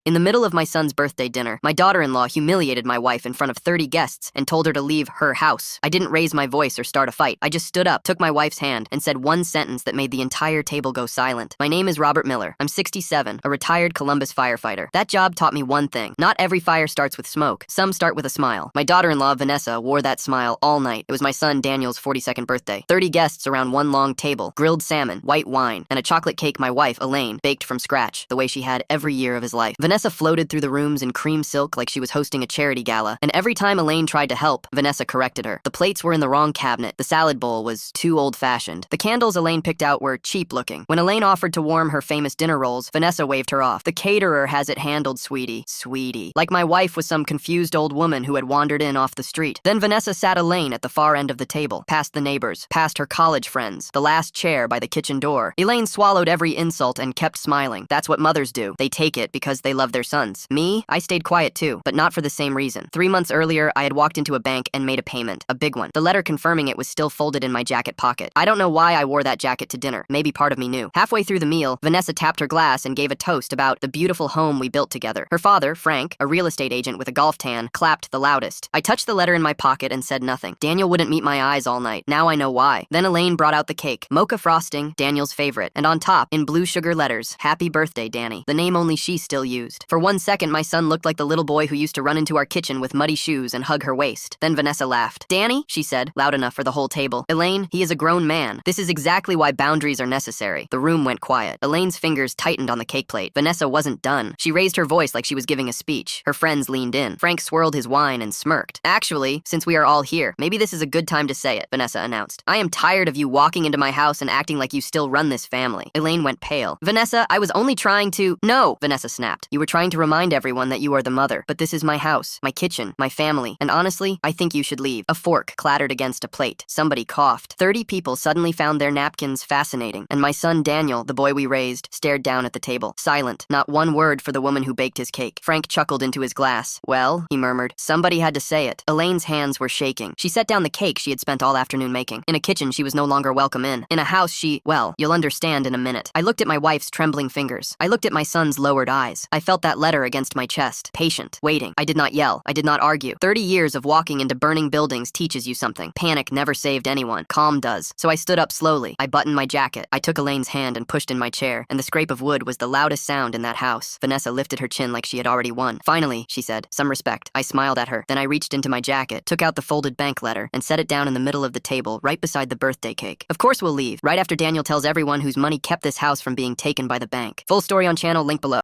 In the middle of my son's birthday dinner, my daughter-in-law humiliated my wife in front of 30 guests and told her to leave her house. I didn't raise my voice or start a fight. I just stood up, took my wife's hand, and said one sentence that made the entire table go silent. My name is Robert Miller. I'm 67, a retired Columbus firefighter. That job taught me one thing. Not every fire starts with smoke. Some start with a smile. My daughter-in-law, Vanessa, wore that smile all night. It was my son Daniel's 42nd birthday. 30 guests around one long table, grilled salmon, white wine, and a chocolate cake my wife, Elaine, baked from scratch, the way she had every year of his life. Vanessa floated through the rooms in cream silk like she was hosting a charity gala, and every time Elaine tried to help, Vanessa corrected her. The plates were in the wrong cabinet. The salad bowl was too old-fashioned. The candles Elaine picked out were cheap-looking. When Elaine offered to warm her famous dinner rolls, Vanessa waved her off. The caterer has it handled, sweetie. Sweetie. Like my wife was some confused old woman who had wandered in off the street. Then Vanessa sat Elaine at the far end of the table, past the neighbors, past her college friends, the last chair by the kitchen door. Elaine swallowed every insult and kept smiling. That's what mothers do. They take it because they love their sons. Me, I stayed quiet too, but not for the same reason. 3 months earlier, I had walked into a bank and made a payment, a big one. The letter confirming it was still folded in my jacket pocket. I don't know why I wore that jacket to dinner. Maybe part of me knew. Halfway through the meal, Vanessa tapped her glass and gave a toast about the beautiful home we built together. Her father, Frank, a real estate agent with a golf tan, clapped the loudest. I touched the letter in my pocket and said nothing. Daniel wouldn't meet my eyes all night. Now I know why. Then Elaine brought out the cake. Mocha frosting, Daniel's favorite. And on top, in blue sugar letters, Happy Birthday, Danny. The name only she still used. For 1 second, my son looked like the little boy who used to run into our kitchen with muddy shoes and hug her waist. Then Vanessa laughed. Danny, she said, loud enough for the whole table. Elaine, he is a grown man. This is exactly why boundaries are necessary. The room went quiet. Elaine's fingers tightened on the cake plate. Vanessa wasn't done. She raised her voice like she was giving a speech. Her friends leaned in. Frank swirled his wine and smirked. Actually, since we are all here, maybe this is a good time to say it, Vanessa announced. I am tired of you walking into my house and acting like you still run this family. Elaine went pale. Vanessa, I was only trying to— No, Vanessa snapped. You were trying to remind everyone that you are the mother. But this is my house, my kitchen, my family, and honestly, I think you should leave. A fork clattered against a plate. Somebody coughed. 30 people suddenly found their napkins fascinating, and my son Daniel, the boy we raised, stared down at the table, silent. Not one word for the woman who baked his cake. Frank chuckled into his glass. Well, he murmured, somebody had to say it. Elaine's hands were shaking. She set down the cake she had spent all afternoon making. In a kitchen she was no longer welcome in. In a house well, you'll understand in a minute. I looked at my wife's trembling fingers. I looked at my son's lowered eyes. I felt that letter against my chest. Patient. Waiting. I did not yell. I did not argue. 30 years of walking into burning buildings teaches you something. Panic never saved anyone. Calm does. So I stood up slowly. I buttoned my jacket. I took Elaine's hand and pushed in my chair, and the scrape of wood was the loudest sound in that house. Vanessa lifted her chin like she had already won. Finally, she said, some respect. I smiled at her. Then I reached into my jacket, took out the folded bank letter, and set it down in the middle of the table, right beside the birthday cake. Of course we'll leave, right after Daniel tells everyone whose money kept this house from being taken by the bank. Full story on channel, link below.